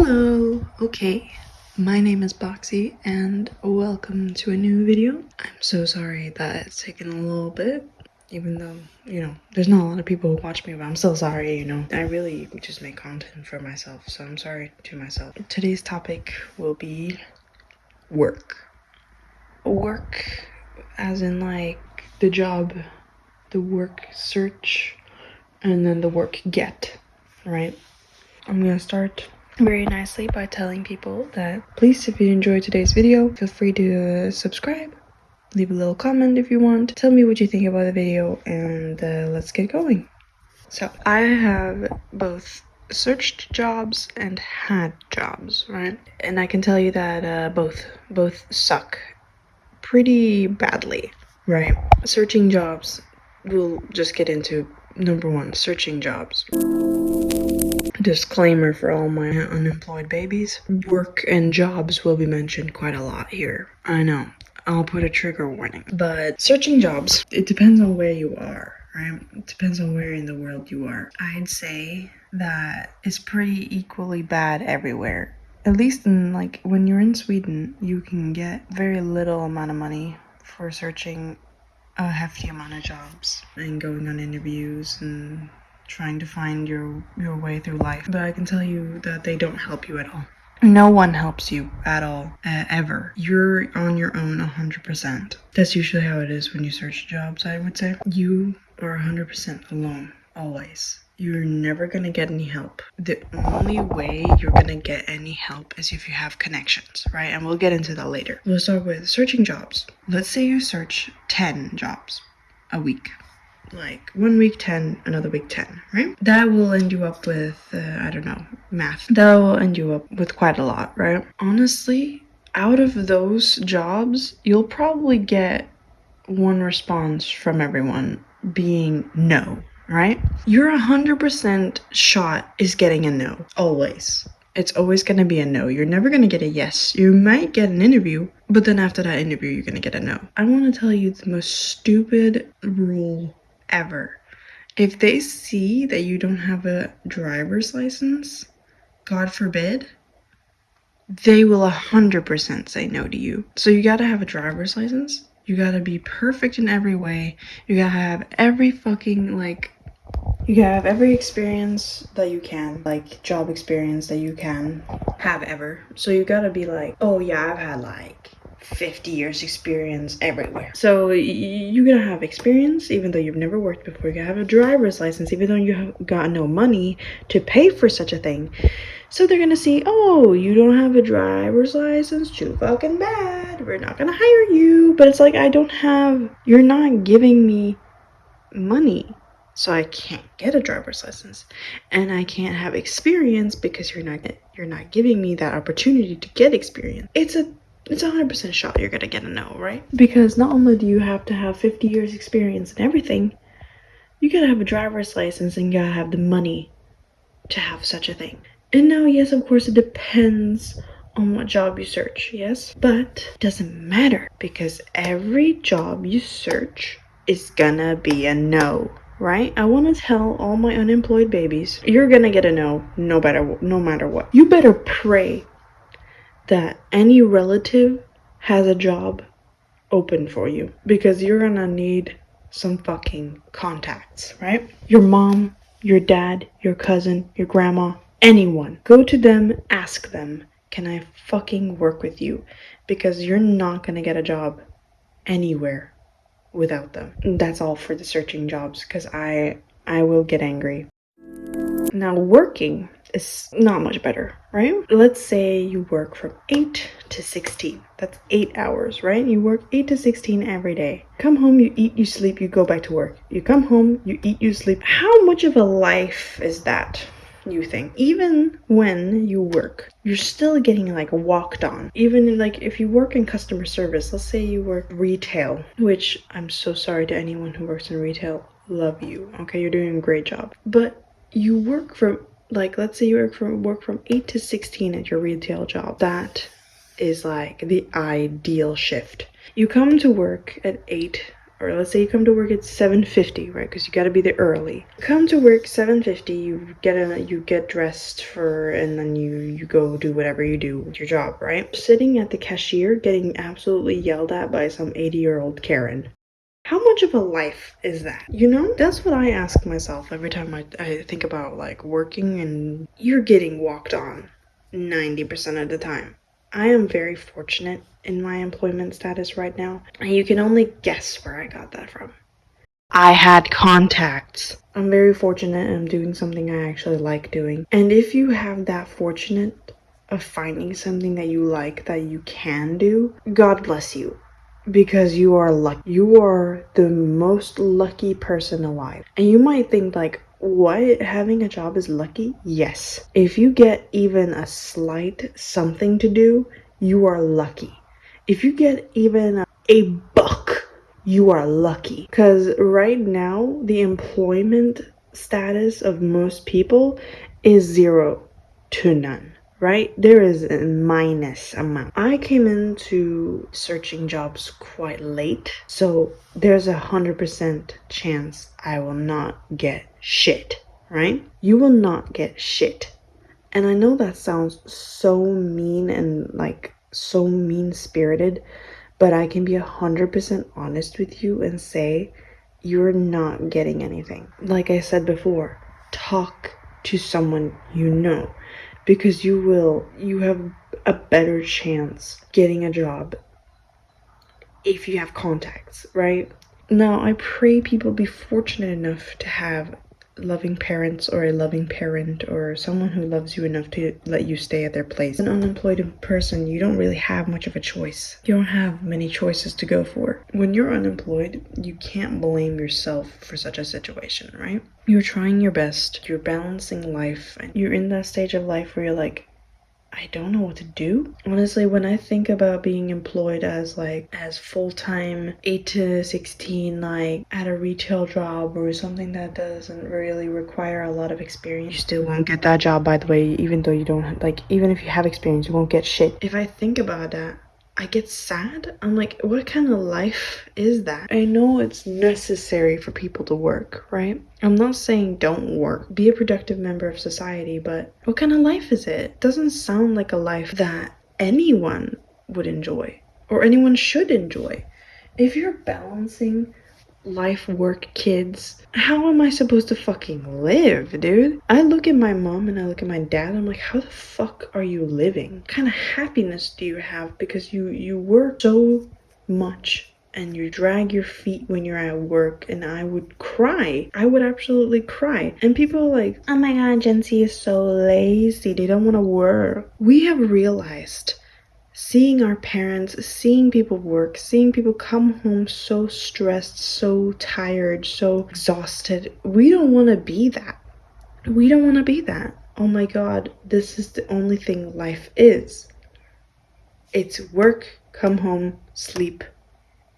Hello! Okay, my name is Boxy and welcome to a new video. I'm so sorry that it's taken a little bit, even though, there's not a lot of people who watch me, but I'm still sorry, I really just make content for myself, so I'm sorry to myself. Today's topic will be work. Work as in like the job, the work search, and then the work get, right? I'm gonna start very nicely by telling people that please, if you enjoyed today's video, feel free to subscribe, leave a little comment if you want, tell me what you think about the video, and let's get going. So I have both searched jobs and had jobs, right? And I can tell you that both suck pretty badly, right? Searching jobs, we'll just get into number one, searching jobs. Disclaimer for all my unemployed babies. Work and jobs will be mentioned quite a lot here. I know. I'll put a trigger warning. But searching jobs, it depends on where you are, right? It depends on where in the world you are. I'd say that it's pretty equally bad everywhere. At least in, like, when you're in Sweden, you can get very little amount of money for searching a hefty amount of jobs and going on interviews and trying to find your way through life. But I can tell you that they don't help you at all. No one helps you at all, ever. You're on your own 100%. That's usually how it is when you search jobs, I would say. You are 100% alone, always. You're never gonna get any help. The only way you're gonna get any help is if you have connections, right? And we'll get into that later. We'll start with searching jobs. Let's say you search 10 jobs a week. Like 1 week 10, another week 10, right? That will end you up with, I don't know, math. That will end you up with quite a lot, right? Honestly, out of those jobs, you'll probably get one response from everyone being no, right? Your 100% shot is getting a no, always. It's always going to be a no. You're never going to get a yes. You might get an interview, but then after that interview, you're going to get a no. I want to tell you the most stupid rule ever. If they see that you don't have a driver's license, God forbid, they will 100% say no to you. So you gotta have a driver's license. You gotta be perfect in every way. You gotta have every fucking, you gotta have every experience that you can, like job experience that you can have ever. So you gotta be like, oh yeah, I've had like 50 years experience everywhere. So you're gonna have experience even though you've never worked before. You gotta have a driver's license even though you have got no money to pay for such a thing. So they're gonna see, oh, you don't have a driver's license, too fucking bad, we're not gonna hire you. But it's like, you're not giving me money, so I can't get a driver's license, and I can't have experience because you're not giving me that opportunity to get experience. It's a 100% shot you're gonna get a no, right? Because not only do you have to have 50 years experience and everything, you gotta have a driver's license and you gotta have the money to have such a thing. And now, yes, of course, it depends on what job you search, yes? But it doesn't matter because every job you search is gonna be a no, right? I want to tell all my unemployed babies, you're gonna get a no, no matter what. You better pray that any relative has a job open for you because you're gonna need some fucking contacts, right? Your mom, your dad, your cousin, your grandma, anyone. Go to them, ask them, can I fucking work with you? Because you're not gonna get a job anywhere without them. That's all for the searching jobs because I will get angry. Now working is not much better, right? Let's say you work from 8 to 16. That's 8 hours, right? You work 8 to 16 every day. Come home, you eat, you sleep, you go back to work. You come home, you eat, you sleep. How much of a life is that, you think? Even when you work, you're still getting like walked on. Even like if you work in customer service, let's say you work retail, which I'm so sorry to anyone who works in retail. Love you. Okay, you're doing a great job. But you work from, like, let's say you work from 8 to 16 at your retail job. That is like the ideal shift. You come to work at 8 or let's say you come to work at 7:50, right? Because you got to be there early. Come to work 7:50, you get dressed and then you go do whatever you do with your job, right? Sitting at the cashier getting absolutely yelled at by some 80-year-old Karen. How much of a life is that? You know? That's what I ask myself every time I think about like working, and you're getting walked on 90% of the time. I am very fortunate in my employment status right now, and you can only guess where I got that from. I had contacts. I'm very fortunate and I'm doing something I actually like doing. And if you have that fortunate of finding something that you like, that you can do, God bless you. Because you are lucky. You are the most lucky person alive. And you might think like, what? Having a job is lucky? Yes. If you get even a slight something to do, you are lucky. If you get even a buck, you are lucky. Because right now, the employment status of most people is 0 to none. Right? There is a minus amount. I came into searching jobs quite late, so there's 100% chance I will not get shit, right? You will not get shit. And I know that sounds so mean and like so mean-spirited, but I can be 100% honest with you and say you're not getting anything. Like I said before, talk to someone you know, because you have a better chance getting a job if you have contacts, right? Now, I pray people be fortunate enough to have loving parents or a loving parent or someone who loves you enough to let you stay at their place. An unemployed person, you don't really have much of a choice. You don't have many choices to go for. When you're unemployed, you can't blame yourself for such a situation, right? You're trying your best, you're balancing life, and you're in that stage of life where you're like, I don't know what to do. Honestly, when I think about being employed as full-time 8 to 16, like at a retail job or something that doesn't really require a lot of experience, you still won't get that job, by the way, even though you don't, like, even if you have experience, you won't get shit. If I think about that, I get sad. I'm like, what kind of life is that? I know it's necessary for people to work, right? I'm not saying don't work. Be a productive member of society, but what kind of life is it? It doesn't sound like a life that anyone would enjoy or anyone should enjoy. If you're balancing life, work, kids, how am I supposed to fucking live, dude? I look at my mom and I look at my dad, I'm like, how the fuck are you living? What kind of happiness do you have? Because you work so much and you drag your feet when you're at work, and I would cry. I would absolutely cry. And people are like, oh my god, Gen Z is so lazy, they don't want to work. We have realized, seeing our parents, seeing people work, seeing people come home so stressed, so tired, so exhausted. We don't want to be that. We don't want to be that. Oh my god, this is the only thing life is. It's work, come home, sleep,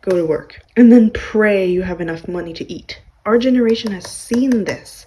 go to work, and then pray you have enough money to eat. Our generation has seen this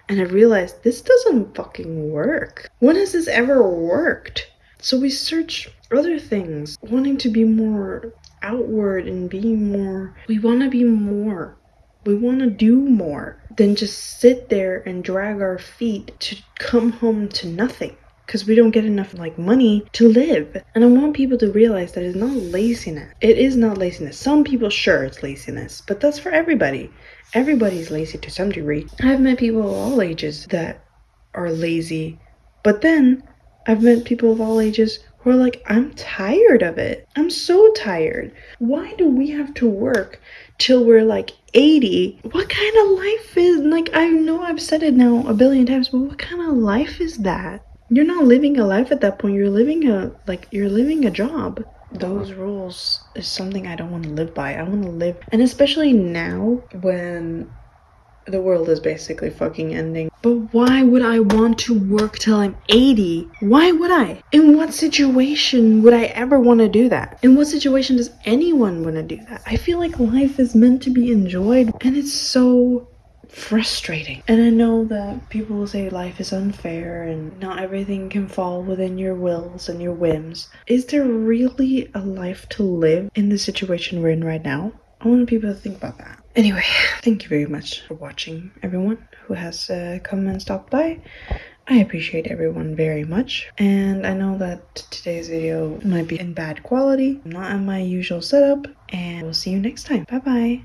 and have realized this doesn't fucking work. When has this ever worked? So we search other things, wanting to be more outward and being more. We want to be more. We want to do more than just sit there and drag our feet to come home to nothing, because we don't get enough money to live. And I want people to realize that it's not laziness. It is not laziness. Some people, sure, it's laziness, but that's for everybody. Everybody's lazy to some degree. I've met people of all ages that are lazy, but then I've met people of all ages who are like, I'm tired of it. I'm so tired. Why do we have to work till we're 80? What kind of life is, I know I've said it now a billion times, but what kind of life is that? You're not living a life at that point. You're living a job. Those rules is something I don't want to live by. I want to live, and especially now when the world is basically fucking ending. But why would I want to work till I'm 80? Why would I? In what situation would I ever want to do that? In what situation does anyone want to do that? I feel like life is meant to be enjoyed, and it's so frustrating. And I know that people will say life is unfair and not everything can fall within your wills and your whims. Is there really a life to live in the situation we're in right now? I want people to think about that. Anyway, thank you very much for watching, everyone who has come and stopped by. I appreciate everyone very much, and I know that today's video might be in bad quality, not in my usual setup, and we'll see you next time. Bye bye.